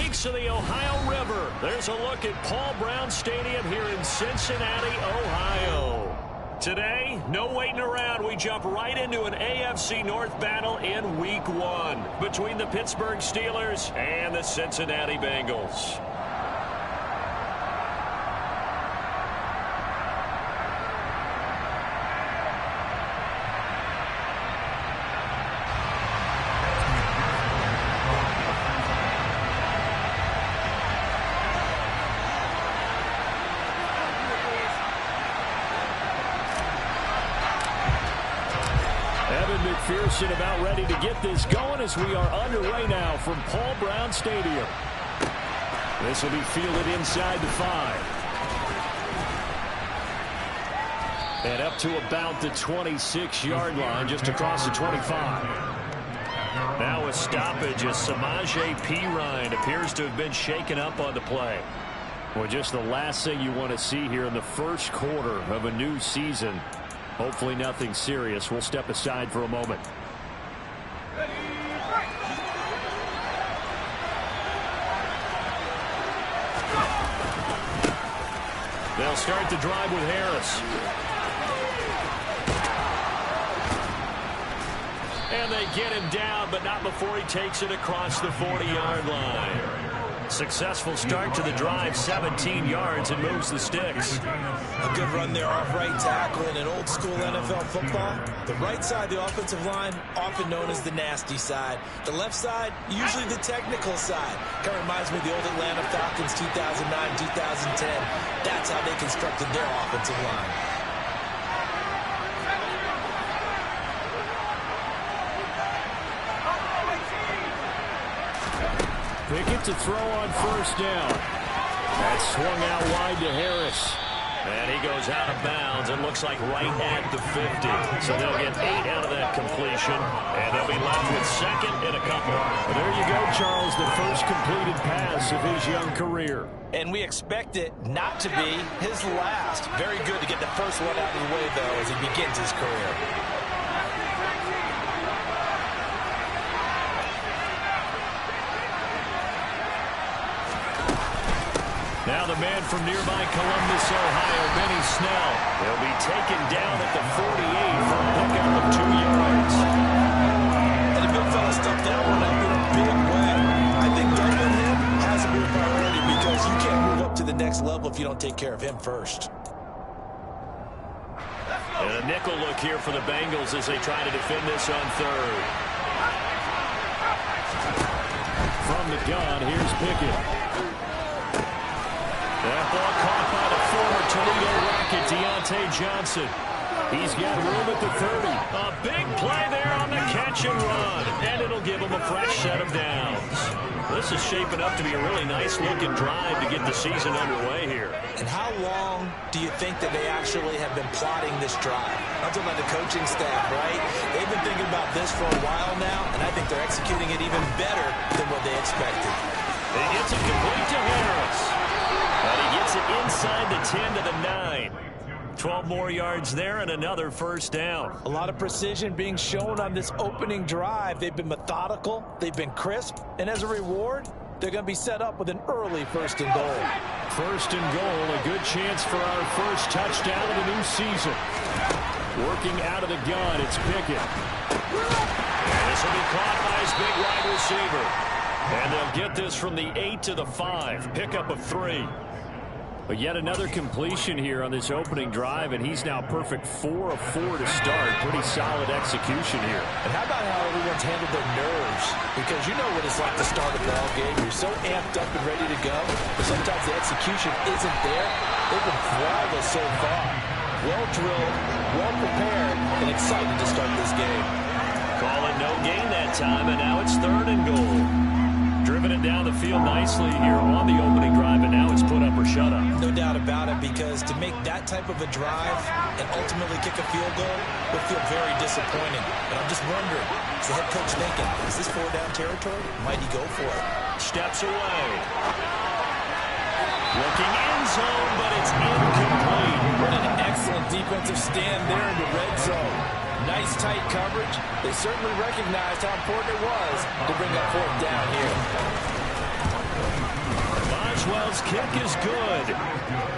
banks of the Ohio River. There's a look at Paul Brown Stadium here in Cincinnati, Ohio. Today, no waiting around. We jump right into an AFC North battle in Week 1 between the Pittsburgh Steelers and the Cincinnati Bengals. McPherson about ready to get this going as we are underway now from Paul Brown Stadium. This will be fielded inside the 5. And up to about the 26-yard line, just across the 25. Now a stoppage as Samaje Perine appears to have been shaken up on the play. Well, just the last thing you want to see here in the first quarter of a new season. Hopefully nothing serious. We'll step aside for a moment. They'll start the drive with Harris. And they get him down, but not before he takes it across the 40-yard line. Successful start to the drive, 17 yards, and moves the sticks. A good run there off right tackle in an old school NFL football. The right side, the offensive line, often known as the nasty side. The left side, usually the technical side. Kind of reminds me of the old Atlanta Falcons 2009, 2010. That's how they constructed their offensive line. Pickett to throw on first down. That swung out wide to Harris. And he goes out of bounds. It looks like right at the 50. So they'll get 8 out of that completion. And they'll be left with second and a couple. Well, there you go, Charles, the first completed pass of his young career. And we expect it not to be his last. Very good to get the first one out of the way, though, as he begins his career. Now the man from nearby Columbus, Ohio, Benny Snell. He'll be taken down at the 48 for a pickup of 2 yards. And the big fella stuffed that one up in a big way. I think doubling him has to be a priority because you can't move up to the next level if you don't take care of him first. And a nickel look here for the Bengals as they try to defend this on third. From the gun, here's Pickett. That ball caught by the former Toledo Rocket, Deontay Johnson. He's got room at the 30. A big play there on the catch and run. And it'll give him a fresh set of downs. This is shaping up to be a really nice-looking drive to get the season underway here. And how long do you think that they actually have been plotting this drive? I'm talking about the coaching staff, right? They've been thinking about this for a while now, and I think they're executing it even better than what they expected. He gets it complete to Harris. But he gets it inside the 10 to the 9. 12 more yards there and another first down. A lot of precision being shown on this opening drive. They've been methodical. They've been crisp. And as a reward, they're going to be set up with an early first and goal. First and goal, a good chance for our first touchdown of the new season. Working out of the gun, it's Pickett. And this will be caught by his big wide receiver. And they'll get this from the 8 to the 5. Pickup of 3. But yet another completion here on this opening drive, and he's now perfect 4 of 4 to start. Pretty solid execution here. And how about how everyone's handled their nerves? Because you know what it's like to start a ball game. You're so amped up and ready to go, but sometimes the execution isn't there. They've been flawless so far. Well drilled, well prepared, and excited to start this game. Call it no gain that time, and now it's 3rd and goal. Driven it down the field nicely here on the opening drive, and now it's put up or shut up. No doubt about it, because to make that type of a drive and ultimately kick a field goal would feel very disappointing. But I'm just wondering, is the head coach thinking, is this 4-down territory? Might he go for it? Steps away. Looking end zone, but it's incomplete. What an excellent defensive stand there in the red zone. Nice tight coverage. They certainly recognized how important it was to bring up 4th down here. Boswell's kick is good.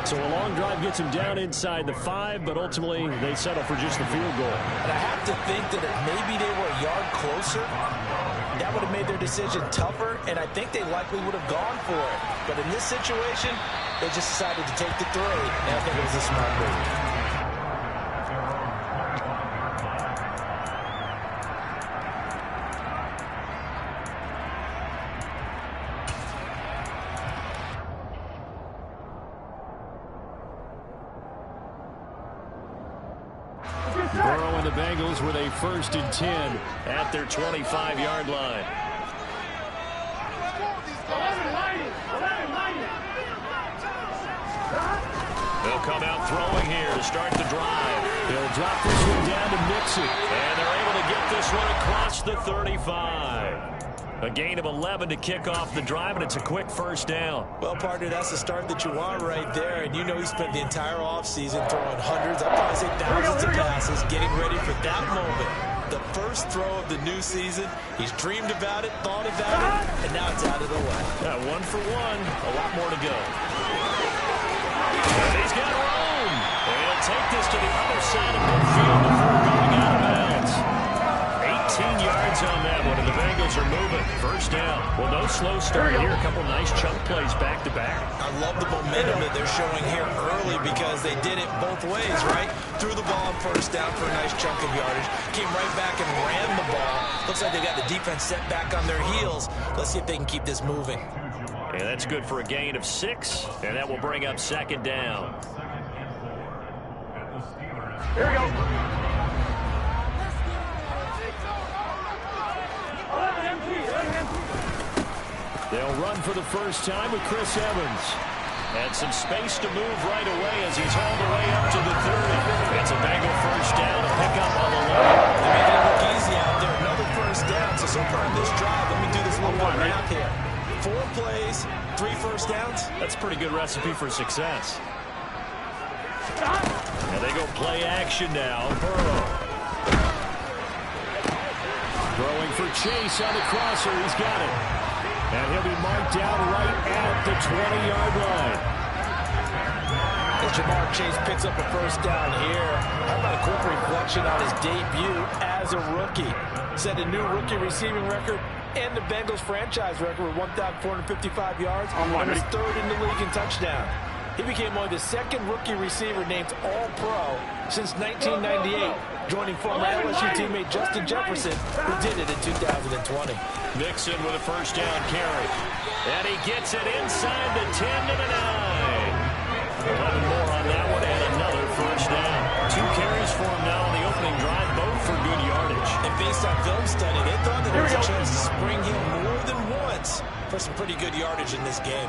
So a long drive gets him down inside the 5, but ultimately they settle for just the field goal. And I have to think that if maybe they were a yard closer, that would have made their decision tougher, and I think they likely would have gone for it. But in this situation, they just decided to take the 3, and I think it was a smart move. Burrow and the Bengals with a 1st and 10 at their 25-yard line. They'll come out throwing here to start the drive. They'll drop this one down to Mixon. And they're able to get this one across the 35. A gain of 11 to kick off the drive, and it's a quick 1st down. Well, partner, that's the start that you want right there. And you know he spent the entire offseason throwing hundreds, I'd probably say thousands of passes, getting ready for that moment. The first throw of the new season. He's dreamed about it, thought about it, and now it's out of the way. Yeah, 1 for 1. A lot more to go. And he's got room. And he'll take this to the other side of midfield before going out of bounds. 18 yards on that one, and the Bengals are moving. 1st down. Well, no slow start here. A couple nice chunk plays back-to-back. I love the momentum that they're showing here early because they did it both ways, right? Threw the ball on 1st down for a nice chunk of yardage. Came right back and ran the ball. Looks like they got the defense set back on their heels. Let's see if they can keep this moving. And that's good for a gain of 6, and that will bring up 2nd down. Here we go. They'll run for the 1st time with Chris Evans. And some space to move right away as he's hauled away up to the 30. It's a Bengal 1st down to pick up on the line. They're making it look easy out there. Another 1st down. So far in this drive, let me do this little more math here. 4 plays, 3 1st downs. That's a pretty good recipe for success. And they go play action now. Burrow. Throwing for Chase on the crosser. He's got it. And he'll be marked down right at the 20-yard line. As Jamar Chase picks up a 1st down here, how about a quick reflection on his debut as a rookie? Set a new rookie receiving record and the Bengals franchise record with 1,455 yards. And was 3rd in the league in touchdown. He became only the 2nd rookie receiver named All-Pro since 1998, joining former LSU teammate Justin Jefferson, who did it in 2020. Mixon with a 1st down carry. And he gets it inside the 10 to the 9. 11 more on that one and another 1st down. 2 carries for him now on the opening drive, both for good yardage. And based on film study, they thought that there was a chance to spring him more than once for some pretty good yardage in this game.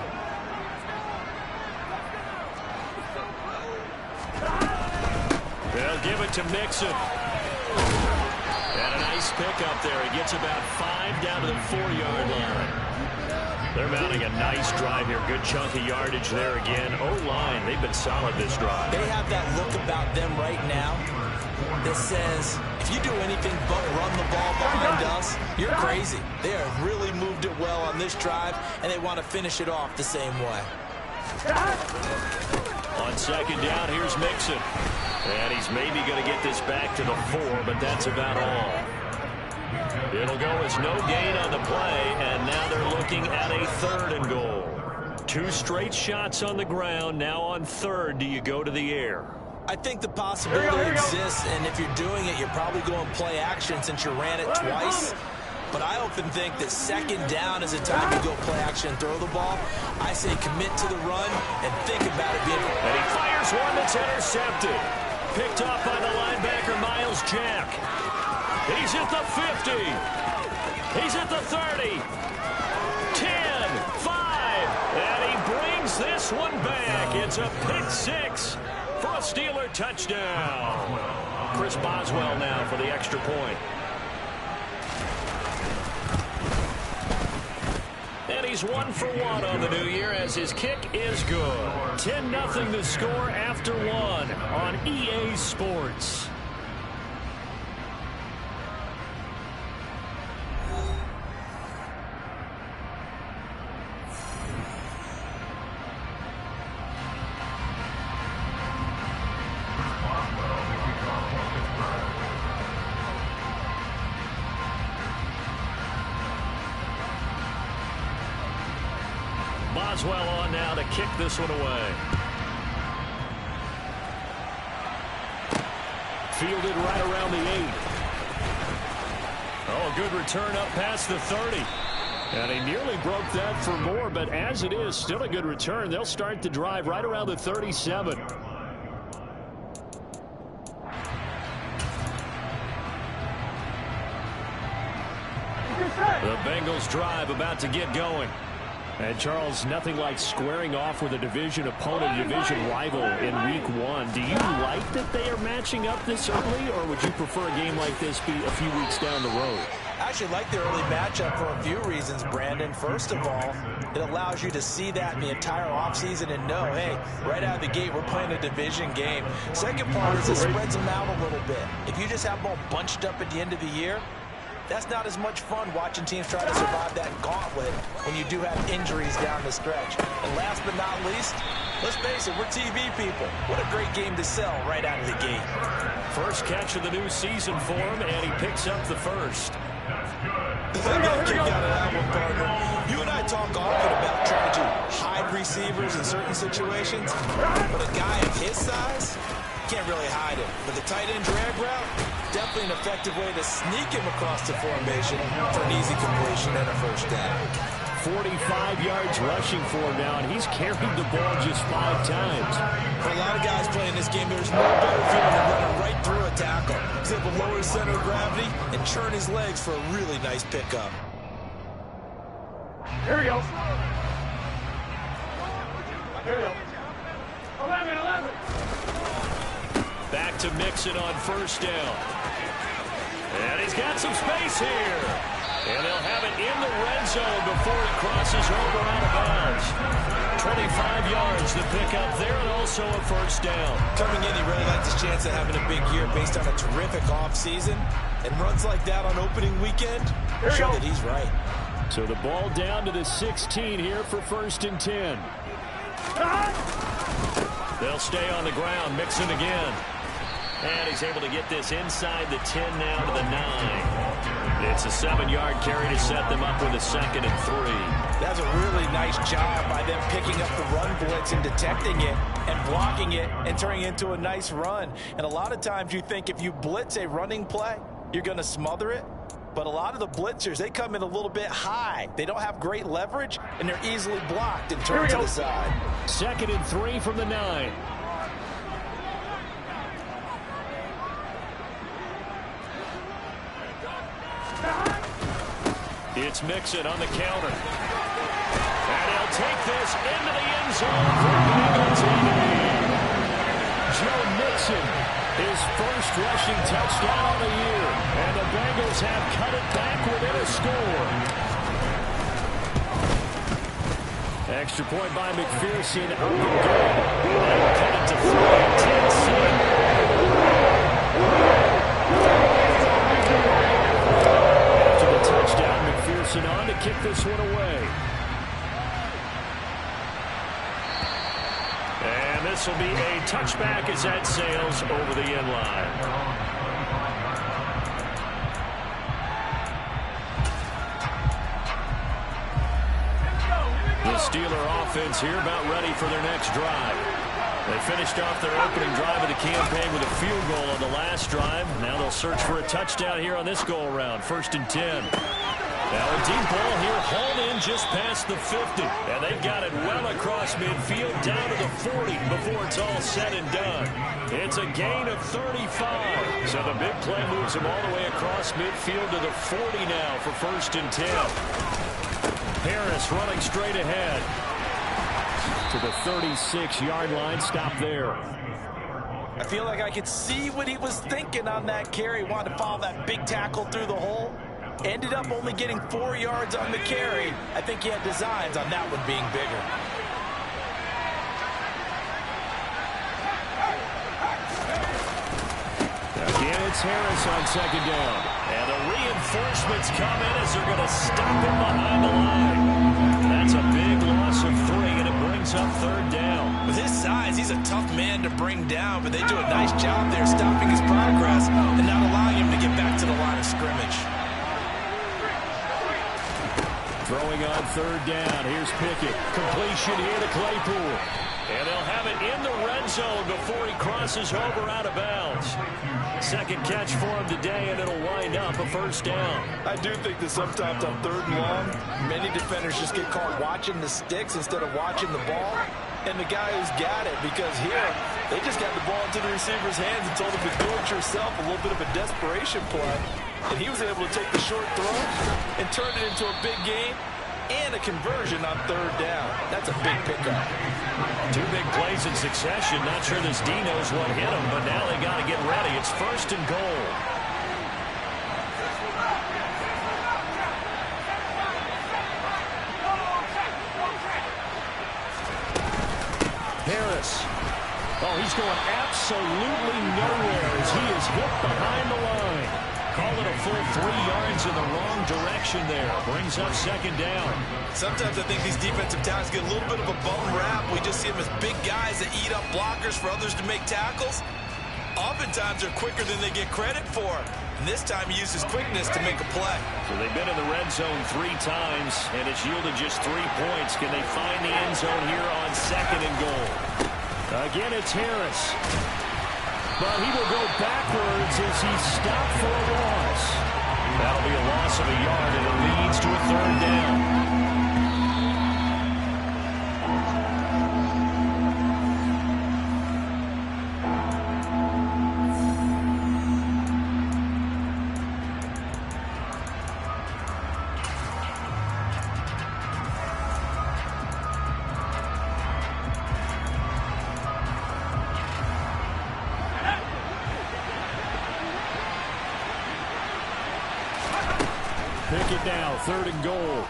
They'll give it to Mixon. And a nice pickup there. He gets about 5 down to the 4-yard line. They're mounting a nice drive here. Good chunk of yardage there again. O-line, they've been solid this drive. They have that look about them right now that says, if you do anything but run the ball behind us, you're crazy. They have really moved it well on this drive, and they want to finish it off the same way. On 2nd down, here's Mixon. And he's maybe going to get this back to the 4, but that's about all. It'll go as no gain on the play, and now they're looking at a 3rd and goal. 2 straight shots on the ground. Now on 3rd, do you go to the air? I think the possibility exists, and if you're doing it, you're probably going play action since you ran it twice. But I often think that 2nd down is a time you go play action and throw the ball. I say commit to the run and think about it being... And he fires one that's intercepted. Picked off by the linebacker, Miles Jack. He's at the 50. He's at the 30. 10, 5. And he brings this one back. It's a pick 6 for a Steeler touchdown. Chris Boswell now for the extra point. And he's 1 for 1 on the new year as his kick is good. 10-0 the score after 1 on EA Sports. Boswell on now to kick this one away. Fielded right around the 8. Oh, a good return up past the 30. And he nearly broke that for more, but as it is, still a good return. They'll start the drive right around the 37. The Bengals drive about to get going. And Charles, nothing like squaring off with a division opponent, a division rival in week 1. Do you like that they are matching up this early, or would you prefer a game like this be a few weeks down the road? I actually like the early matchup for a few reasons, Brandon. First of all, it allows you to see that in the entire offseason and know, hey, right out of the gate, we're playing a division game. Second part is it spreads them out a little bit. If you just have them all bunched up at the end of the year, that's not as much fun watching teams try to survive that gauntlet when you do have injuries down the stretch. And last but not least, let's face it, we're TV people. What a great game to sell right out of the gate. First catch of the new season for him, and he picks up the first. I got a kick out of that one, partner. You and I talk often about trying to hide receivers in certain situations, but a guy of his size can't really hide it. But the tight end drag route, definitely an effective way to sneak him across the formation for an easy completion and a first down. 45 yards rushing for him now, and he's carried the ball just 5 times. For a lot of guys playing this game, there's no better feeling than running right through a tackle. He's able to lower his center of gravity and churn his legs for a really nice pickup. Here we go. Here we go. 11. Back to Mixon on first down. And he's got some space here. And they'll have it in the red zone before he crosses over out of bounds. 25 yards to pick up there, and also a first down. Coming in, he really liked his chance of having a big year based on a terrific offseason. And runs like that on opening weekend show that he's right. So the ball down to the 16 here for 1st and 10. They'll stay on the ground. Mixon again. And he's able to get this inside the 10 now to the 9. It's a 7-yard carry to set them up with a 2nd and 3. That's a really nice job by them picking up the run blitz and detecting it and blocking it and turning it into a nice run. And a lot of times you think if you blitz a running play, you're going to smother it. But a lot of the blitzers, they come in a little bit high. They don't have great leverage, and they're easily blocked and turned to the side. 2nd and 3 from the 9. It's Mixon on the counter. And he'll take this into the end zone for Bengals TV. Joe Mixon, his first rushing touchdown of the year. And the Bengals have cut it back within a score. Extra point by McPherson up and goal. They'll cut it to 3, 10-7. Touchdown, McPherson on to kick this one away. And this will be a touchback as that sails over the end line. The Steeler offense here about ready for their next drive. They finished off their opening drive of the campaign with a field goal on the last drive. Now they'll search for a touchdown here on this go-around. 1st and 10. Now a deep ball here, hauled in just past the 50. And they've got it well across midfield, down to the 40 before it's all said and done. It's a gain of 35. So the big play moves them all the way across midfield to the 40 now for 1st and 10. Harris running straight ahead to the 36-yard line. Stop there. I feel like I could see what he was thinking on that carry. Wanted to follow that big tackle through the hole. Ended up only getting 4 yards on the carry. I think he had designs on that one being bigger. Again, it's Harris on 2nd down. And the reinforcements come in as they're going to stop him behind the line. That's a big loss of 3, and it brings up 3rd down. With his size, he's a tough man to bring down, but they do a nice job there stopping his progress and not allowing him to get back to the line of scrimmage. Throwing going on third down. Here's Pickett. Completion here to Claypool. And they'll have it in the red zone before he crosses over out of bounds. Second catch for him today, and it'll wind up a first down. I do think that sometimes on third and long, many defenders just get caught watching the sticks instead of watching the ball. And the guy who's got it, because here, they just got the ball into the receiver's hands and told him to do it yourself, a little bit of a desperation play. And he was able to take the short throw and turn it into a big game and a conversion on third down. That's a big pickup. Two big plays in succession. Not sure this D knows what hit him, but now they got to get ready. It's first and goal. Harris. Oh, he's going absolutely nowhere as he is hit behind the line. Call it a full 3 yards in the wrong direction there. Brings up second down. Sometimes I think these defensive tackles get a little bit of a bum rap. We just see them as big guys that eat up blockers for others to make tackles. Oftentimes they're quicker than they get credit for. And this time he uses quickness to make a play. So they've been in the red zone 3 times, and it's yielded just 3 points. Can they find the end zone here on second and goal? Again, it's Harris. But he will go backwards as he's stopped for a loss. That'll be a loss of a yard, and it leads to a third down. Pick it now, third and goal.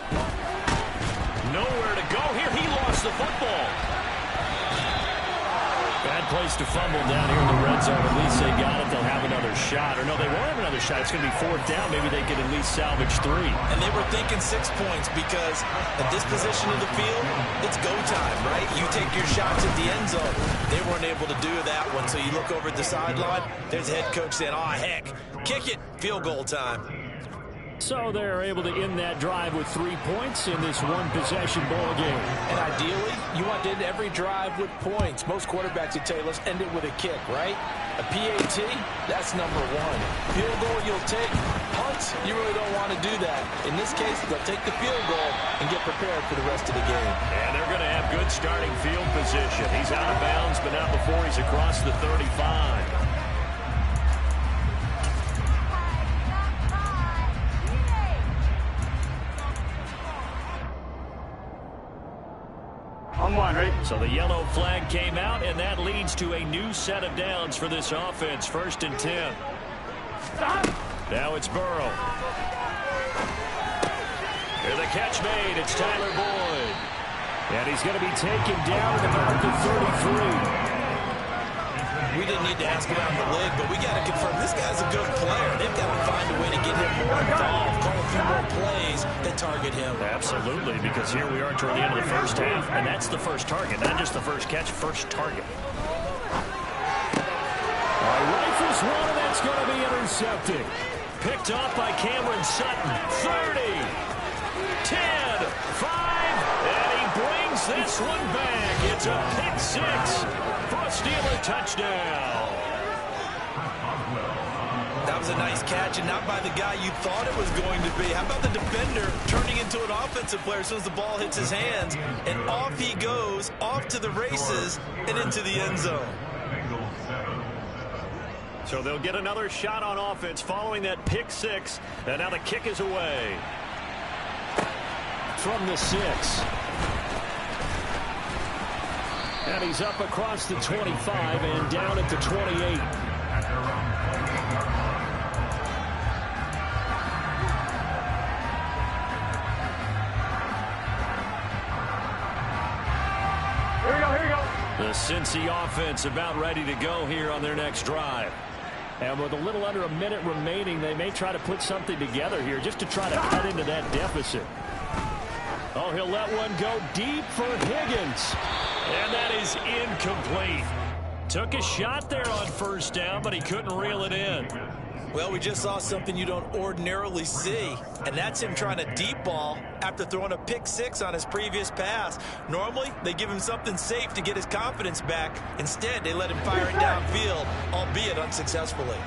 Nowhere to go here. He lost the football. Bad place to fumble down here in the red zone. At least they got it. They'll have another shot. Or no, they won't have another shot. It's going to be fourth down. Maybe they can at least salvage 3. And they were thinking 6 points because at this position of the field, it's go time, right? You take your shots at the end zone. They weren't able to do that one. So you look over at the sideline. There's the head coach saying, oh, heck, kick it. Field goal time. So they're able to end that drive with 3 points in this one-possession ball game. And ideally, you want to end every drive with points. Most quarterbacks would tell you, let's end it with a kick, right? A PAT, that's number 1. Field goal you'll take. Punts, you really don't want to do that. In this case, they'll take the field goal and get prepared for the rest of the game. And they're going to have good starting field position. He's out of bounds, but not before he's across the 35. On one, ready? So the yellow flag came out, and that leads to a new set of downs for this offense. First and 10. Stop. Now it's Burrow. Here the catch made. It's Tyler Boyd. And he's going to be taken down at the mark of 33. We didn't need to ask around the league, but we got to confirm this guy's a good player. They've got to find a way to get him more involved, call a few more plays that target him. Absolutely, because here we are toward the end of the first half, and that's the first target, not just the first catch, first target. Rifles one, and that's going to be intercepted. Picked off by Cameron Sutton. 30, 10, 5, and he brings this one back. It's a pick 6 for a Steeler touchdown. That was a nice catch, and not by the guy you thought it was going to be. How about the defender turning into an offensive player as soon as the ball hits his hands, and off he goes, off to the races, and into the end zone. So they'll get another shot on offense following that pick 6, and now the kick is away. From the 6. And he's up across the 25 and down at the 28. Here we go, here we go. The Cincy offense about ready to go here on their next drive. And with a little under a minute remaining, they may try to put something together here just to try to cut into that deficit. Oh, he'll let one go deep for Higgins. And that is incomplete. Took a shot there on first down, but he couldn't reel it in. Well, we just saw something you don't ordinarily see, and that's him trying to deep ball after throwing a pick six on his previous pass. Normally, they give him something safe to get his confidence back. Instead, they let him fire it downfield, albeit unsuccessfully.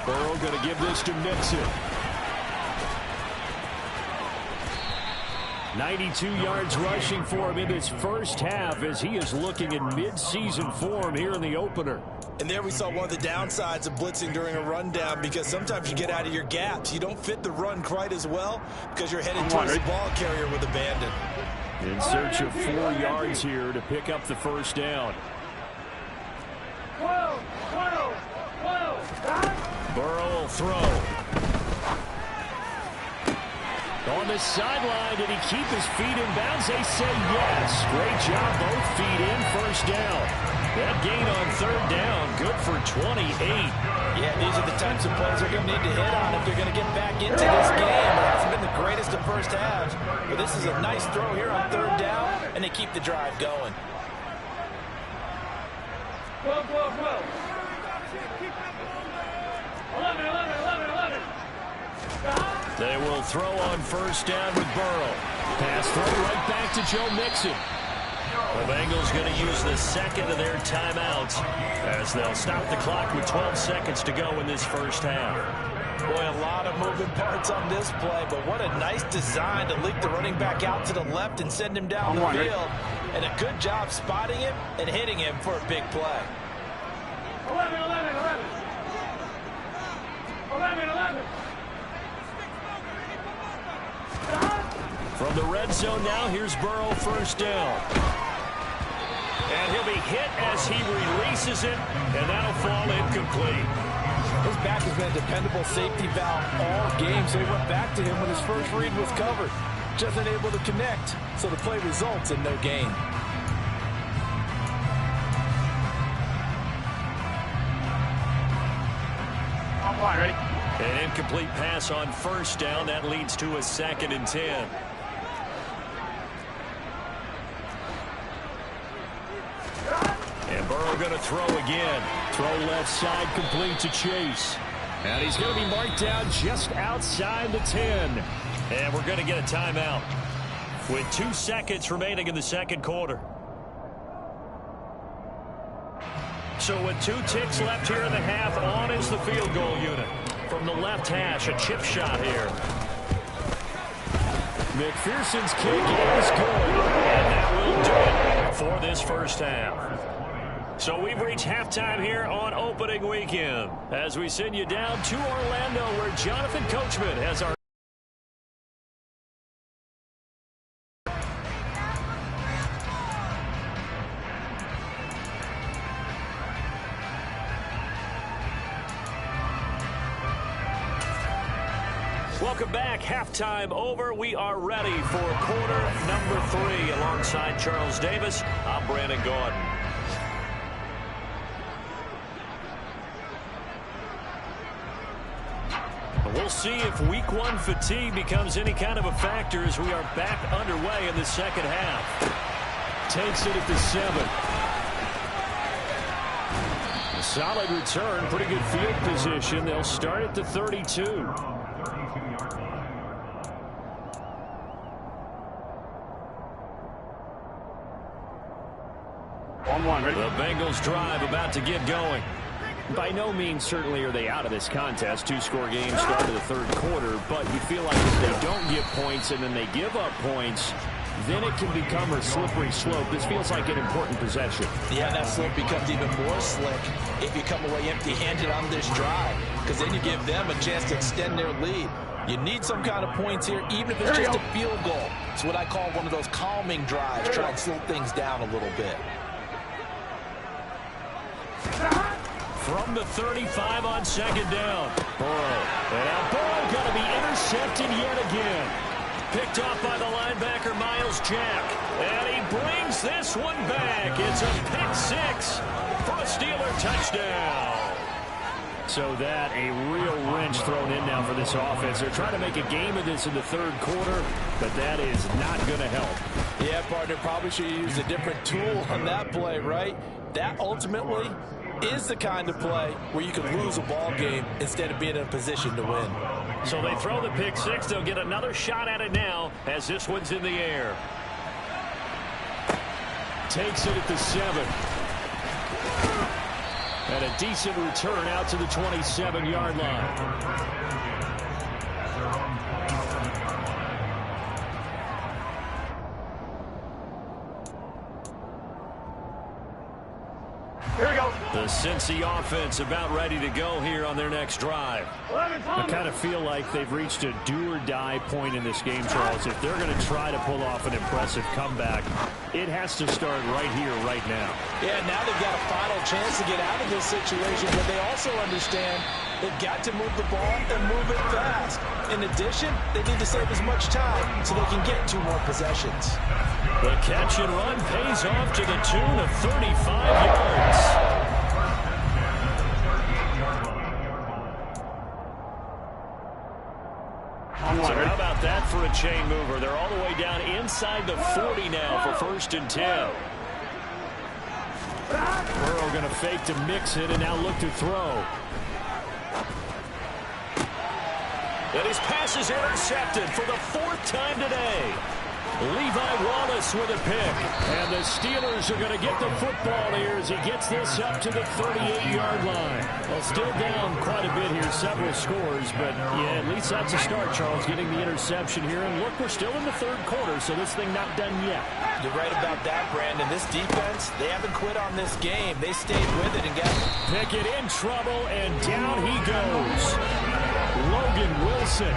Burrow going to give this to Mixon. 92 yards rushing for him in this first half as he is looking in mid-season form here in the opener. And there we saw one of the downsides of blitzing during a rundown, because sometimes you get out of your gaps. You don't fit the run quite as well because you're headed towards the ball carrier with abandon. In search of 4 yards here to pick up the first down. 12. Burrow will throw. On the sideline, did he keep his feet in bounds? They say yes. Great job, both feet in, first down. That gain on third down, good for 28. Yeah, these are the types of plays they're going to need to hit on if they're going to get back into this game. It hasn't been the greatest of first halves, but this is a nice throw here on third down, and they keep the drive going. 12. 11. They will throw on first down with Burrow. Pass throw right back to Joe Mixon. The Bengals going to use the second of their timeouts as they'll stop the clock with 12 seconds to go in this first half. Boy, a lot of moving parts on this play, but what a nice design to leak the running back out to the left and send him down the field. And a good job spotting him and hitting him for a big play. 11. From the red zone now, here's Burrow, first down. And he'll be hit as he releases it, and that'll fall incomplete. His back has been a dependable safety valve all game, so he went back to him when his first read was covered. Just unable to connect, so the play results in no gain. Ready? An incomplete pass on first down. That leads to a 2nd and 10. And Burrow going to throw again. Throw left side, complete to Chase. And he's going to be marked down just outside the 10. And we're going to get a timeout with 2 seconds remaining in the second quarter. So with 2 ticks left here in the half, on is the field goal unit. From the left hash, a chip shot here. McPherson's kick is good. And that will do it for this first half. So we've reached halftime here on opening weekend as we send you down to Orlando, where Jonathan Coachman has our Welcome back. Halftime over. We are ready for quarter number 3 alongside Charles Davis. I'm Brandon Gordon. We'll see if week 1 fatigue becomes any kind of a factor as we are back underway in the second half. Takes it at the 7. A solid return, pretty good field position. They'll start at the 32. The Bengals drive about to get going. By no means certainly are they out of this contest. 2-score game start of the third quarter, but you feel like if they don't get points and then they give up points, then it can become a slippery slope. This feels like an important possession. Yeah, that slope becomes even more slick if you come away empty-handed on this drive, because then you give them a chance to extend their lead. You need some kind of points here, even if it's just a field goal. It's what I call one of those calming drives. Try and slow things down a little bit. From the 35 on second down. Burrow. And now Burrow going to be intercepted yet again. Picked off by the linebacker, Miles Jack. And he brings this one back. It's a pick 6 for a Steeler touchdown. So that a real wrench thrown in now for this offense. They're trying to make a game of this in the third quarter, but that is not going to help. Yeah, partner, probably should use a different tool on that play, right? That ultimately is the kind of play where you can lose a ball game instead of being in a position to win. So they throw the pick six. They'll get another shot at it now as this one's in the air. Takes it at the 7. And a decent return out to the 27-yard line. Here we go. The Cincy offense about ready to go here on their next drive. I kind of feel like they've reached a do-or-die point in this game, Charles. If they're going to try to pull off an impressive comeback, it has to start right here, right now. Yeah, now they've got a final chance to get out of this situation, but they also understand they've got to move the ball and move it fast. In addition, they need to save as much time so they can get 2 more possessions. The catch and run pays off to the tune of 35 yards. So how about that for a chain mover? They're all the way down inside the 40 now for 1st and 10. Burrow going to fake to mix it and now look to throw. And his pass is intercepted for the 4th time today. Levi Wallace with a pick. And the Steelers are going to get the football here as he gets this up to the 38-yard line. Well, still down quite a bit here, several scores, but yeah, at least that's a start, Charles, getting the interception here. And look, we're still in the 3rd quarter, so this thing not done yet. You're right about that, Brandon. This defense, they haven't quit on this game. They stayed with it and got Pickett in trouble, and down he goes. Logan Wilson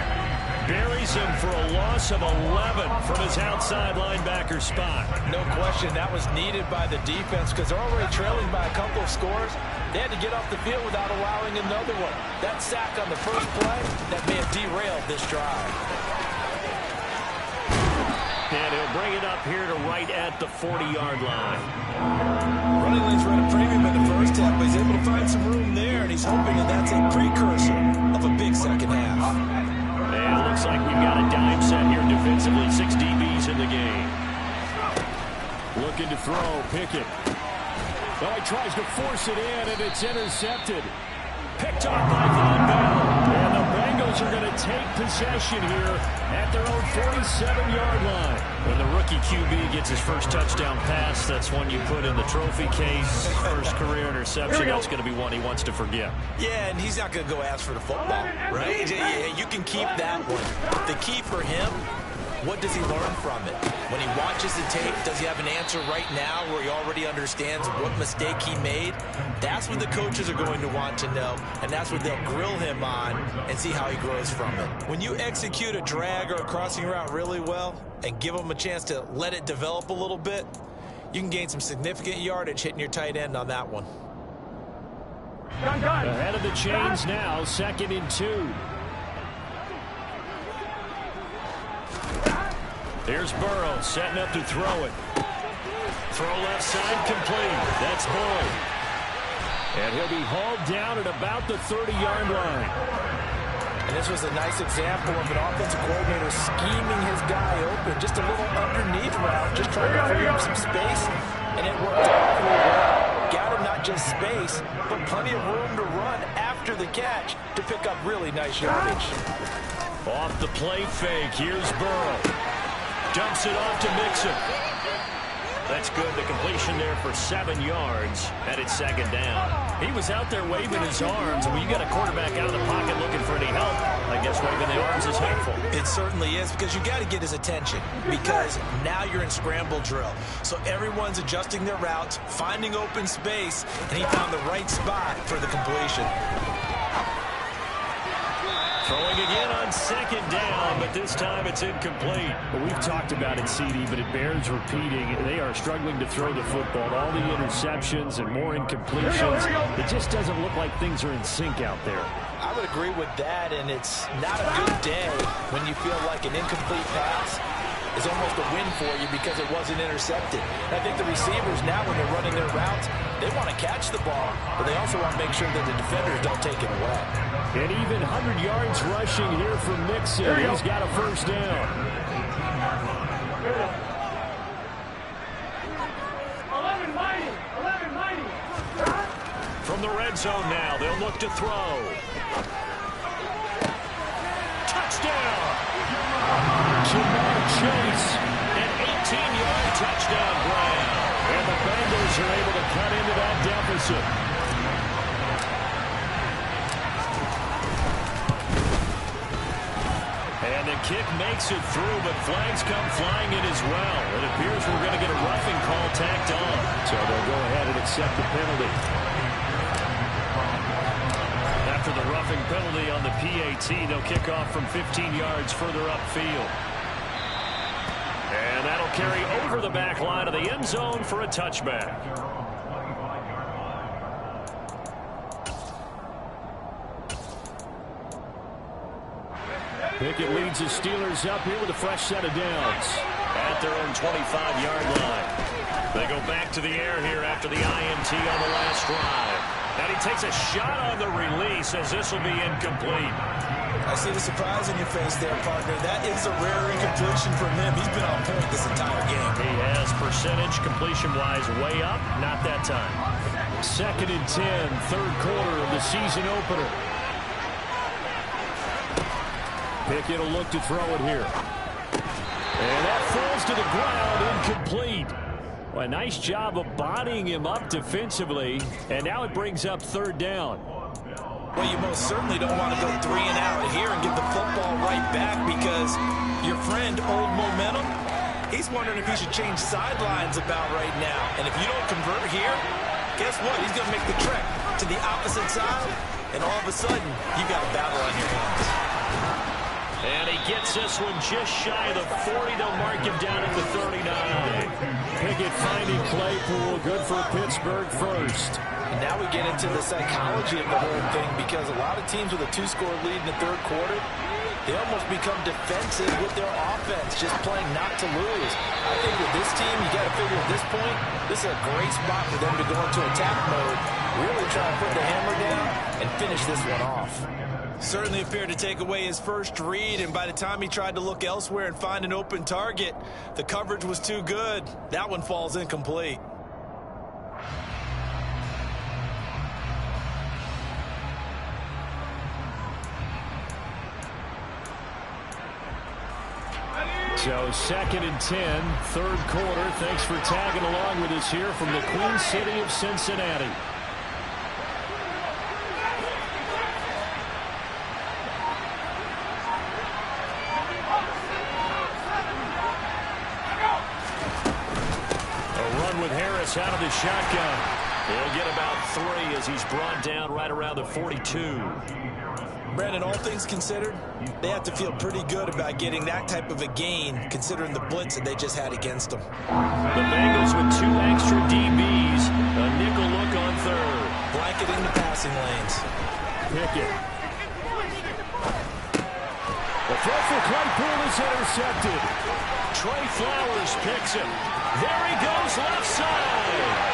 buries him for a loss of 11 from his outside linebacker spot. No question, that was needed by the defense because they're already trailing by a couple of scores. They had to get off the field without allowing another one. That sack on the first play, that may have derailed this drive. And he'll bring it up here to right at the 40-yard line. Running lanes were at a premium in the first half, but he's able to find some room there, and he's hoping that that's a precursor of a big second half. And it looks like we've got a dime set here defensively. 6 DBs in the game. Looking to throw, Pickett. Oh, he tries to force it in, and it's intercepted. Picked off by Von Bell. And the Bengals are going to take possession here at their own 47-yard line. When the rookie QB gets his first touchdown pass, that's one you put in the trophy case. First career interception, that's going to be one he wants to forget. Yeah, and he's not going to go ask for the football, right? Yeah, you can keep that one. The key for him, what does he learn from it? When he watches the tape, does he have an answer right now where he already understands what mistake he made? That's what the coaches are going to want to know, and that's what they'll grill him on and see how he grows from it. When you execute a drag or a crossing route really well and give him a chance to let it develop a little bit, you can gain some significant yardage hitting your tight end on that one. Ahead of the chains now, 2nd and 2. Here's Burrow setting up to throw it. Throw left side complete. That's Boyd. And he'll be hauled down at about the 30-yard line. And this was a nice example of an offensive coordinator scheming his guy open. Just a little underneath route, just trying to free up some space. And it worked awfully well. Got him not just space, but plenty of room to run after the catch to pick up really nice yardage. Off the play fake, here's Burrow. Dumps it off to Mixon. That's good. The completion there for 7 yards. And it's 2nd down. He was out there waving his arms. When you got a quarterback out of the pocket looking for any help, I guess waving the arms is helpful. It certainly is, because you got to get his attention, because now you're in scramble drill. So everyone's adjusting their routes, finding open space, and he found the right spot for the completion. Throwing again on 2nd down, but this time it's incomplete. Well, we've talked about it, CD, but it bears repeating. They are struggling to throw the football. All the interceptions and more incompletions. It just doesn't look like things are in sync out there. I would agree with that, and it's not a good day when you feel like an incomplete pass is almost a win for you because it wasn't intercepted. And I think the receivers now, when they're running their routes, they want to catch the ball, but they also want to make sure that the defenders don't take it away. And even 100 yards rushing here for Mixon. He's got a 1st down. 11-90. zone now. They'll look to throw. Touchdown! Jamar Chase, an 18-yard touchdown grab. And the Bengals are able to cut into that deficit. And the kick makes it through, but flags come flying in as well. It appears we're going to get a roughing call tacked on. So they'll go ahead and accept the penalty. After the roughing penalty on the PAT, they'll kick off from 15 yards further upfield. And that'll carry over the back line of the end zone for a touchback. Pickett leads the Steelers up here with a fresh set of downs at their own 25-yard line. They go back to the air here after the INT on the last drive. And he takes a shot on the release as this will be incomplete. I see the surprise in your face there, partner. That is a rare incompletion from him. He's been on point this entire game. He has percentage completion-wise way up. Not that time. 2nd and 10, third quarter of the season opener. Pickett will look to throw it here. And that falls to the ground, incomplete. Well, a nice job of bodying him up defensively. And now it brings up 3rd down. Well, you most certainly don't want to go 3 and out here and give the football right back because your friend, Old Momentum, he's wondering if he should change sidelines about right now. And if you don't convert here, guess what? He's going to make the trek to the opposite side, and all of a sudden, you got a battle on your hands. And he gets this one just shy of the 40. They'll mark him down at the 39. Pickett finding Claypool, good for Pittsburgh first. And now we get into the psychology of the whole thing because a lot of teams with a 2-score lead in the 3rd quarter, they almost become defensive with their offense, just playing not to lose. I think with this team, you got to figure at this point, this is a great spot for them to go into attack mode, really try to put the hammer down and finish this one off. Certainly appeared to take away his first read, and by the time he tried to look elsewhere and find an open target, the coverage was too good. That one falls incomplete. So 2nd and 10, third quarter. Thanks for tagging along with us here from the Queen City of Cincinnati. Out of the shotgun. He'll get about 3 as he's brought down right around the 42. Brandon, all things considered, they have to feel pretty good about getting that type of a gain considering the blitz that they just had against them. The Bengals with 2 extra DBs. A nickel look on 3rd. Blanketing the passing lanes. Pickett. The throw for Claypool is intercepted. Trey Flowers picks him. There he goes left side.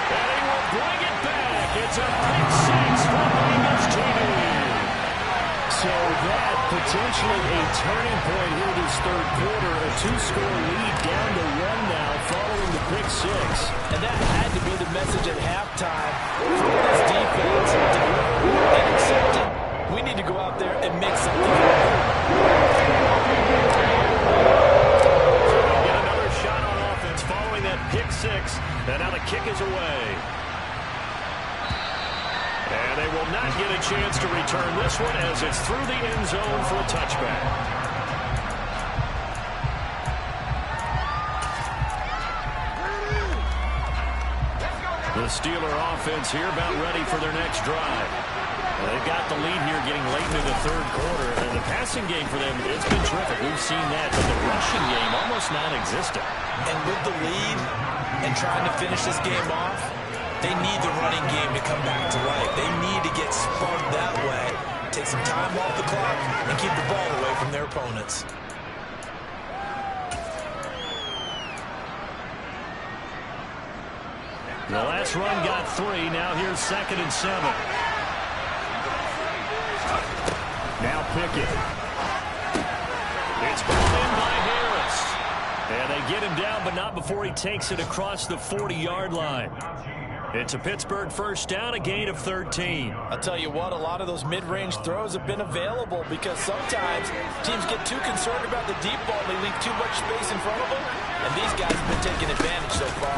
And he will bring it back. It's a pick 6 for Bengals TV. So that potentially a turning point here this 3rd quarter. A 2-score lead down to 1 now following the pick 6. And that had to be the message at halftime for this defense to deliver and accept it. We need to go out there and make something happen. Pick 6, and now the kick is away. And they will not get a chance to return this one as it's through the end zone for a touchback. The Steeler offense here about ready for their next drive. They've got the lead here getting late into the 3rd quarter. And the passing game for them, it's been terrific. We've seen that, but the rushing game almost non-existent. And with the lead and trying to finish this game off, they need the running game to come back to life. They need to get sparked that way, take some time off the clock, and keep the ball away from their opponents. The last run got 3. Now here's 2nd and 7. Now Pickett. It's pulled in by Harris. And they get him down, but not before he takes it across the 40-yard line. It's a Pittsburgh first down, a gain of 13. I'll tell you what, a lot of those mid-range throws have been available because sometimes teams get too concerned about the deep ball. They leave too much space in front of them, and these guys have been taking advantage so far.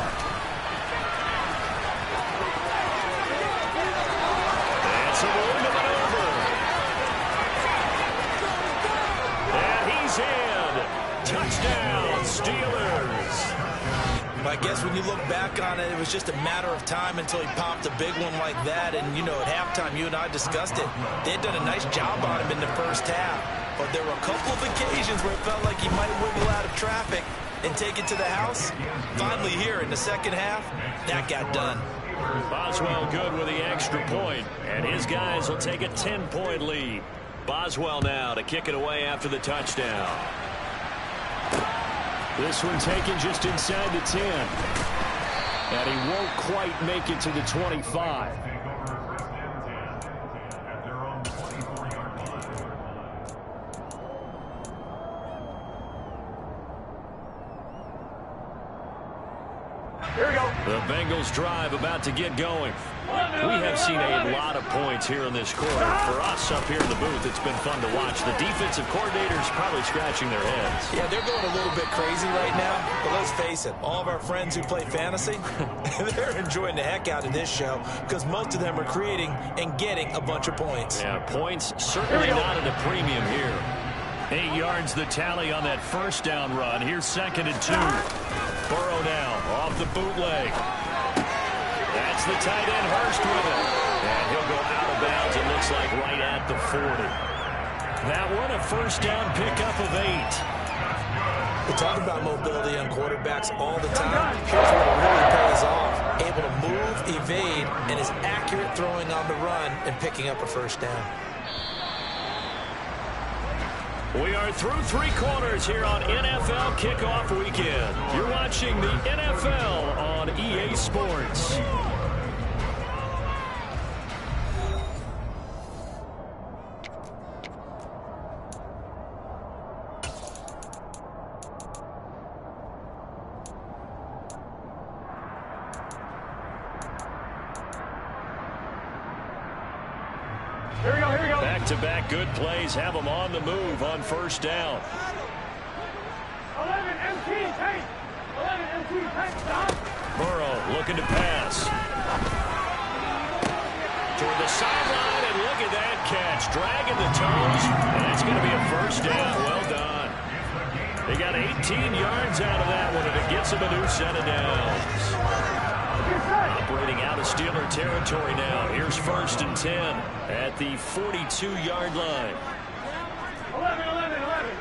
That's a roll to maneuver. And he's in. Touchdown, Steelers. I guess when you look back on it, it was just a matter of time until he popped a big one like that. And, you know, at halftime, you and I discussed it. They had done a nice job on him in the first half. But there were a couple of occasions where it felt like he might wiggle out of traffic and take it to the house. Finally here in the second half, that got done. Boswell good with the extra point, and his guys will take a 10-point lead. Boswell now to kick it away after the touchdown. This one taken just inside the 10. And he won't quite make it to the 25. Here we go. The Bengals drive about to get going. We have seen a lot of points here in this quarter. For us up here in the booth, it's been fun to watch. The defensive coordinators probably scratching their heads. Yeah, they're going a little bit crazy right now. But let's face it, all of our friends who play fantasy, they're enjoying the heck out of this show because most of them are creating and getting a bunch of points. Yeah, points certainly not at a premium here. 8 yards the tally on that first down run. Here's 2nd and 2. Burrow now off the bootleg. That's the tight end Hurst with it. And he'll go out of bounds, it looks like, right at the 40. That one a first down pickup of 8. We talk about mobility on quarterbacks all the time. Here's where it really pays off. Able to move, evade, and is accurate throwing on the run and picking up a first down. We are through 3 quarters here on NFL Kickoff Weekend. You're watching the NFL on EA Sports. Here we go, here we go. Back-to-back good plays have them on the move on first down. 11 MT, tank. 11 MT, tank, stop. Burrow looking to pass. Toward the sideline, and look at that catch. Dragging the toes, and it's going to be a first down. Well done. They got 18 yards out of that one, and it gets them a new set of downs. Operating out of Steeler territory now. Here's 1st and 10 at the 42-yard line. 11, 11, 11.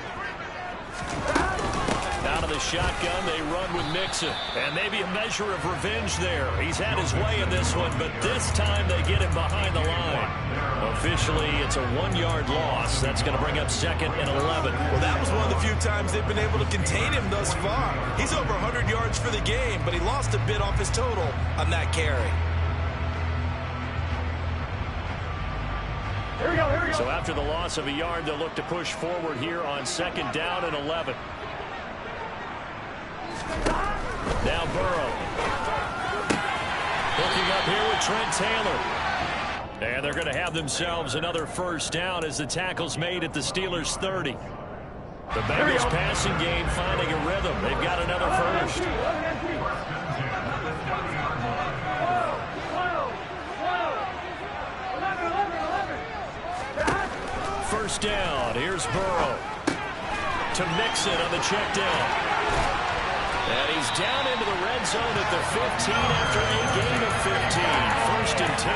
Out of the shotgun, they run with Mixon. And maybe a measure of revenge there. He's had his way in this one, but this time they get him behind the line. Officially, it's a 1-yard loss. That's going to bring up 2nd and 11. Well, that was one of the few times they've been able to contain him thus far. He's over 100 yards for the game, but he lost a bit off his total on that carry. Here we go, here we go. So after the loss of a yard, they'll look to push forward here on 2nd down and 11. Now Burrow. Hooking up here with Trent Taylor. And they're going to have themselves another first down as the tackle's made at the Steelers' 30. The Bengals passing game finding a rhythm. They've got another first. First down. Here's Burrow. To Mixon on the check down. And he's down into the red zone at the 15 after a gain of 15. 1st and 10.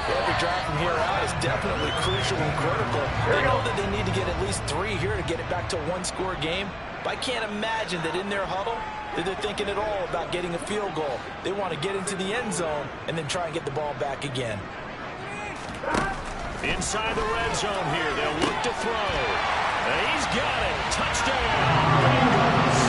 Every drive from here out is definitely crucial and critical. They know that they need to get at least 3 here to get it back to a 1-score game. But I can't imagine that in their huddle that they're thinking at all about getting a field goal. They want to get into the end zone and then try and get the ball back again. Inside the red zone here. They'll look to throw. And he's got it. Touchdown. Bengals.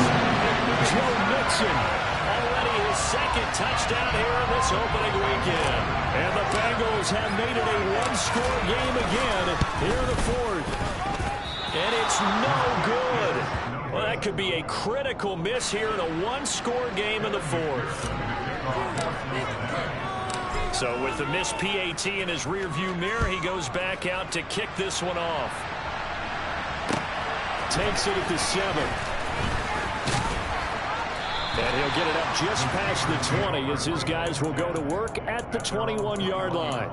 Joe Mixon. Already his 2nd touchdown here in this opening weekend. And the Bengals have made it a 1-score game again here in the 4th. And it's no good. Well, that could be a critical miss here in a 1-score game in the 4th. So with the missed PAT in his rearview mirror, he goes back out to kick this one off. Takes it at the 7. And he'll get it up just past the 20 as his guys will go to work at the 21-yard line.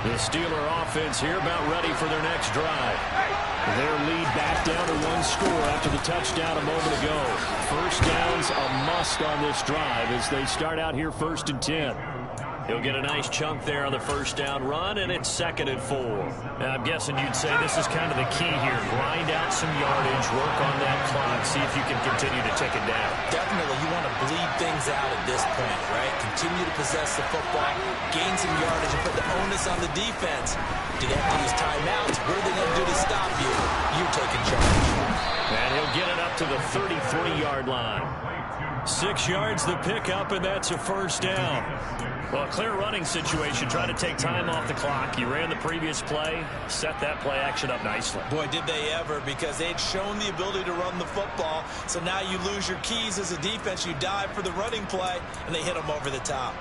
The Steeler offense here about ready for their next drive. Their lead back down to 1 score after the touchdown a moment ago. First down's a must on this drive as they start out here 1st and 10. He'll get a nice chunk there on the first down run, and it's 2nd and 4. Now, I'm guessing you'd say this is kind of the key here. Grind out some yardage, work on that clock, see if you can continue to tick it down. Definitely, you want to bleed things out at this point, right? Continue to possess the football, gain some yardage, and put the onus on the defense. Do they have to use timeouts? What are they going to do to stop you? You're taking charge. And he'll get it up to the 33-yard line. 6 yards the pickup, and that's a first down. Well, clear running situation. Try to take time off the clock. You ran the previous play, set that play action up nicely. Boy, did they ever, because they'd shown the ability to run the football. So now you lose your keys as a defense. You dive for the running play, and they hit them over the top.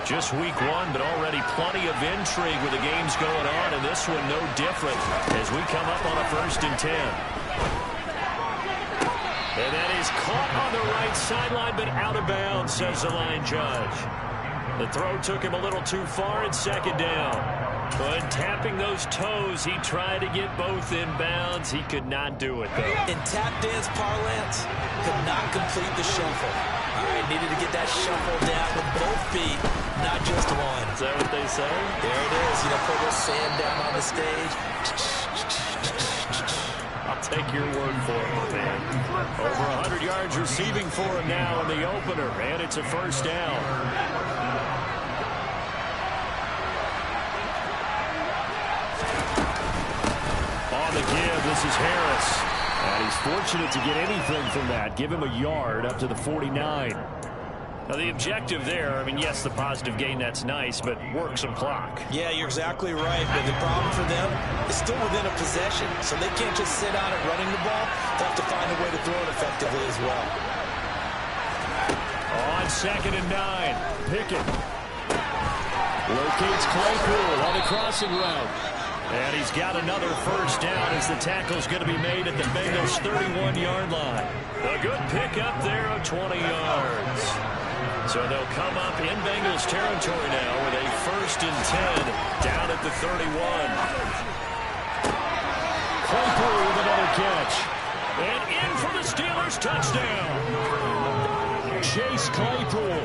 Just week 1, but already plenty of intrigue with the games going on, and this one no different as we come up on a 1st and 10. And that is caught on the right sideline, but out of bounds, says the line judge. The throw took him a little too far at 2nd down. But tapping those toes, he tried to get both in bounds. He could not do it, though. In tap dance parlance, could not complete the shuffle. All right, needed to get that shuffle down with both feet, not just one. Is that what they say? There it is. You know, put a little sand down on the stage. I'll take your word for it, man. Over 100 yards receiving for him now in the opener, and it's a first down. On the give, this is Harris. And he's fortunate to get anything from that. Give him a yard up to the 49. Now, the objective there, I mean, yes, the positive gain, that's nice, but work some clock. Yeah, you're exactly right, but the problem for them is still within a possession, so they can't just sit on it running the ball. They'll have to find a way to throw it effectively as well. On 2nd and 9, Pickett locates Claypool on the crossing route. And he's got another first down as the tackle's going to be made at the Bengals' 31-yard line. A good pickup there of 20 yards. So they'll come up in Bengals territory now with a 1st and 10 down at the 31. Claypool with another catch. And in for the Steelers touchdown. Chase Claypool,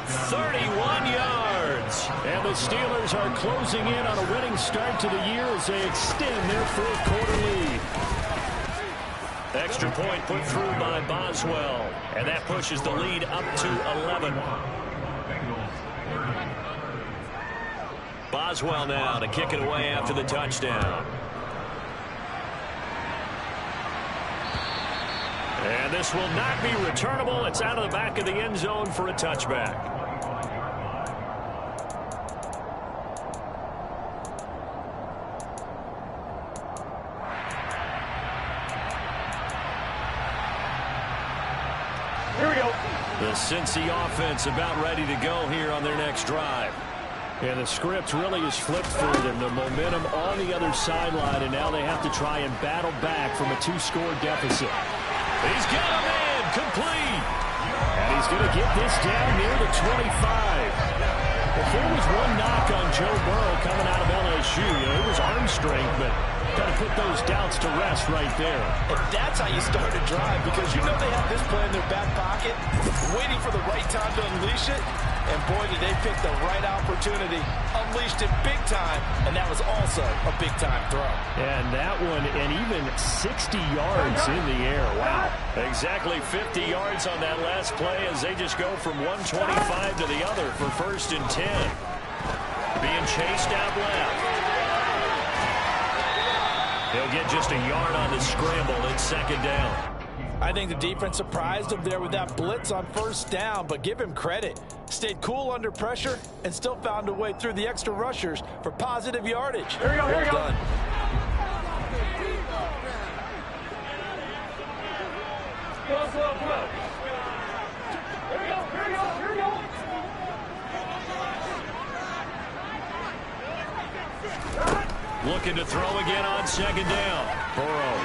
31 yards. And the Steelers are closing in on a winning start to the year as they extend their 4th quarter lead. Extra point put through by Boswell, and that pushes the lead up to 11. Boswell now to kick it away after the touchdown. And this will not be returnable. It's out of the back of the end zone for a touchback. Here we go. The Cincy offense about ready to go here on their next drive. And the script really is flipped for them. The momentum on the other sideline, and now they have to try and battle back from a 2-score deficit. He's got him in, complete. And he's going to get this down near the 25. If there was one knock on Joe Burrow coming out of LSU, it was arm strength, but got to put those doubts to rest right there. And that's how you start a drive, because you know they have this play in their back pocket, waiting for the right time to unleash it. And boy, did they pick the right opportunity, unleashed it big time, and that was also a big-time throw. And that one, and even 60 yards in the air. Wow. Exactly 50 yards on that last play as they just go from 125 to the other for 1st and 10. Being chased out left. He'll get just a yard on the scramble. It's 2nd down. I think the defense surprised him there with that blitz on 1st down, but give him credit. Stayed cool under pressure and still found a way through the extra rushers for positive yardage. Here we go, here we go. Well done. Slow. Here we go, here we go, here we go. Looking to throw again on second down. Burrow.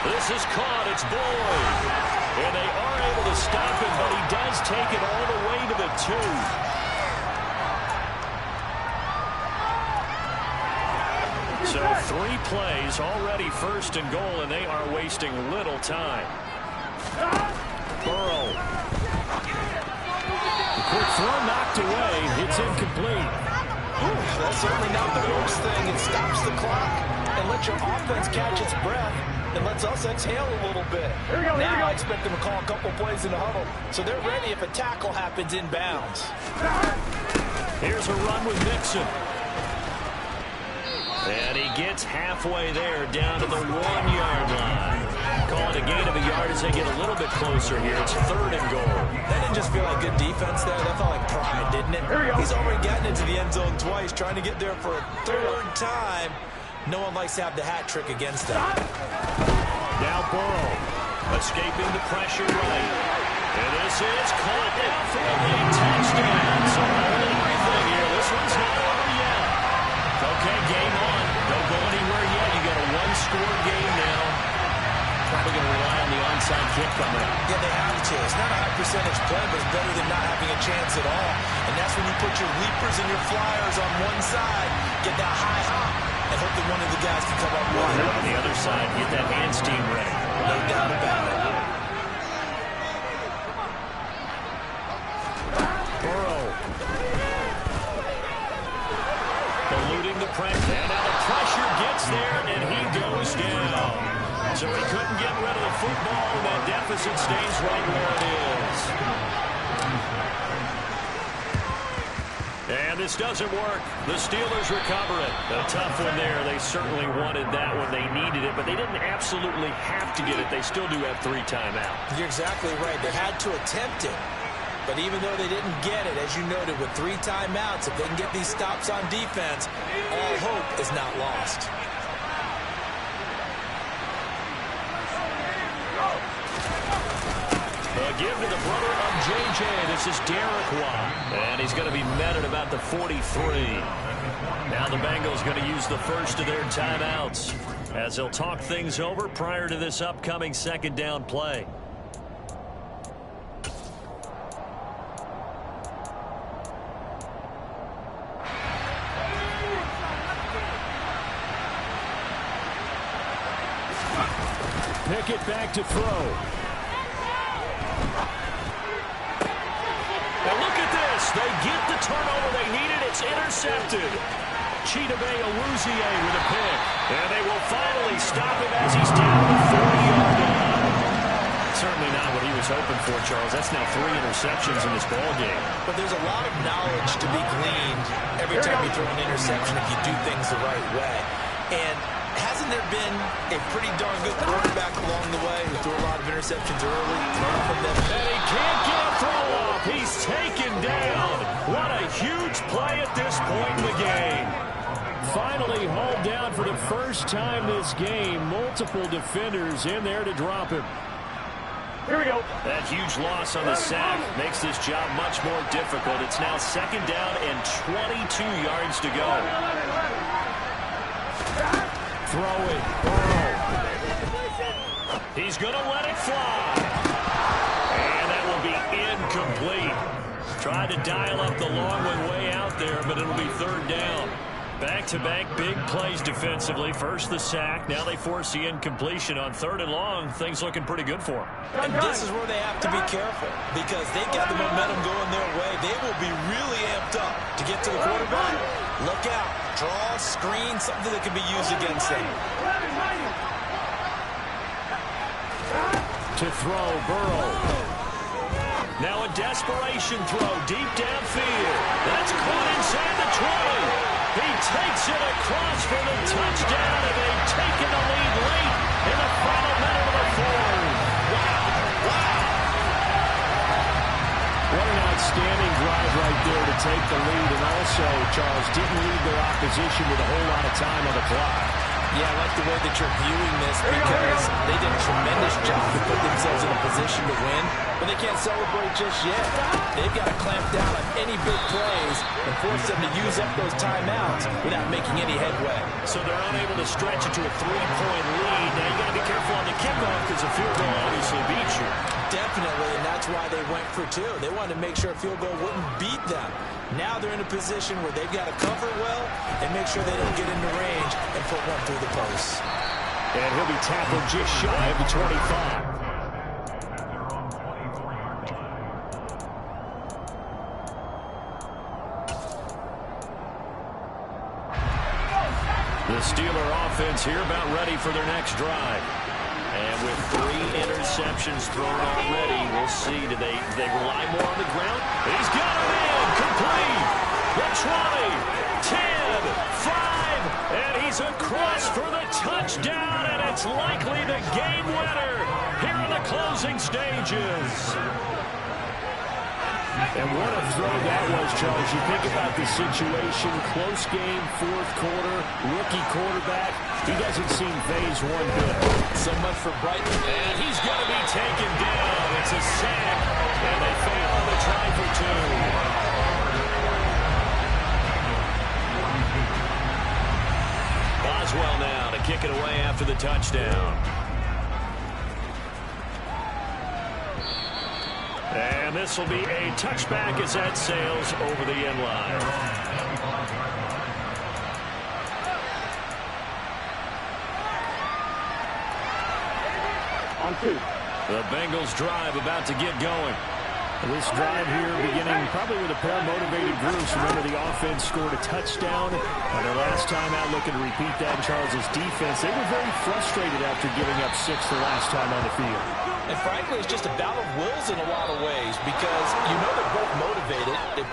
This is caught. It's Boyd. And they are able to stop him, but he does take it all the way to the 2. So 3 plays, already first and goal, and they are wasting little time. Burrow. The quick throw knocked away. It's incomplete. That's certainly not the worst thing. It stops the clock and lets your offense catch its breath and lets us exhale a little bit. Now I expect them to call a couple plays in the huddle, so they're ready if a tackle happens inbounds. Here's a run with Mixon. And he gets halfway there, down to the 1-yard line. Call it a gain of a yard as they get a little bit closer here. It's 3rd and goal. That didn't just feel like good defense there. That felt like pride, didn't it? He's already gotten into the end zone twice, trying to get there for a 3rd time. No one likes to have the hat trick against them. Now Burrow, escaping the pressure right. And this is caught down for a big touchdown. So everything here. This one's not over yet. Okay, game on. Don't go anywhere yet. You got a 1-score game now. Probably going to rely on the onside kick coming up. Yeah, they have to. It's not a high percentage play, but it's better than not having a chance at all. And that's when you put your leapers and your flyers on one side, get that high hop, and hope that one of the guys can come up with it. On the other side, get that hand steam ready. No doubt about it. Burrow. Eluding the pressure. And now the pressure gets there, and he goes down. So he couldn't get rid of the football, and that deficit stays right where it is. And this doesn't work. The Steelers recover it. A tough one there. They certainly wanted that one. They needed it, but they didn't absolutely have to get it. They still do have 3 timeouts. You're exactly right. They had to attempt it. But even though they didn't get it, as you noted, with 3 timeouts, if they can get these stops on defense, all hope is not lost. Give to the brother of J.J. This is Derek Watt. And he's going to be met at about the 43. Now the Bengals going to use the first of their timeouts as they'll talk things over prior to this upcoming 2nd down play. Pickett back to throw. Now look at this. They get the turnover they needed. It's intercepted. Chidobe Awuzie with a pick. And they will finally stop him as he's down to the 40-yard line. Certainly not what he was hoping for, Charles. That's now 3 interceptions in this ballgame. But there's a lot of knowledge to be gleaned every time you throw an interception if you do things the right way. And hasn't there been a pretty darn good quarterback along the way who threw a lot of interceptions early? Learn from them. And he can't get a throw off. He's taken down. What a huge play at this point in the game. Finally hauled down for the first time this game. Multiple defenders in there to drop him. Here we go. That huge loss on the sack makes this job much more difficult. It's now 2nd down and 22 yards to go. Throw it. Burrow. He's going to let it fly. And that will be incomplete. Tried to dial up the long one way out there, but it'll be 3rd down. Back-to-back big plays defensively. First the sack. Now they force the incompletion on 3rd and long. Things looking pretty good for them. And this is where they have to be careful because they've got the momentum going their way. They will be really amped up to get to the quarterback. Look out. Draw, screen, something that can be used against them. To throw, Burrow. Now a desperation throw deep downfield. That's caught inside the 20. He takes it across for the touchdown, and they've taken the lead late in the final minute of the 4th. Wow. What an outstanding drive take the lead, and also, Charles, didn't leave their opposition with a whole lot of time on the clock. Yeah, I like the way that you're viewing this because they did a tremendous job to put themselves in a position to win, but they can't celebrate just yet. They've got to clamp down on any big plays and force them to use up those timeouts without making any headway. So they're unable to stretch it to a 3-point lead. Now you got to be careful on the kickoff because a field goal obviously beats you. Definitely, and that's why they went for two. They wanted to make sure a field goal wouldn't beat them. Now they're in a position where they've got to cover well and make sure they don't get into range and put one through the post. And he'll be tackled just shy of the 25. The Steeler offense here about ready for their next drive. And with 3 interceptions thrown already, we'll see. Do they rely more on the ground? He's got it in. Complete. The 20, 10, 5, and he's across for the touchdown, and it's likely the game winner here in the closing stages. And what a throw that was, Charles. You think about the situation, close game, 4th quarter, rookie quarterback. He doesn't seem phased one bit. So much for Brighton. And he's going to be taken down. It's a sack, and they fail on the try for 2. Boswell now to kick it away after the touchdown. And this will be a touchback as that sails over the end line. On 2. The Bengals drive about to get going. This drive here beginning probably with a pair of motivated groups. Remember, the offense scored a touchdown on their last time out. Looking to repeat that in Charles's defense. They were very frustrated after giving up 6 the last time on the field. And frankly, it's just a battle of wills in a lot of ways because you know they're both motivated. They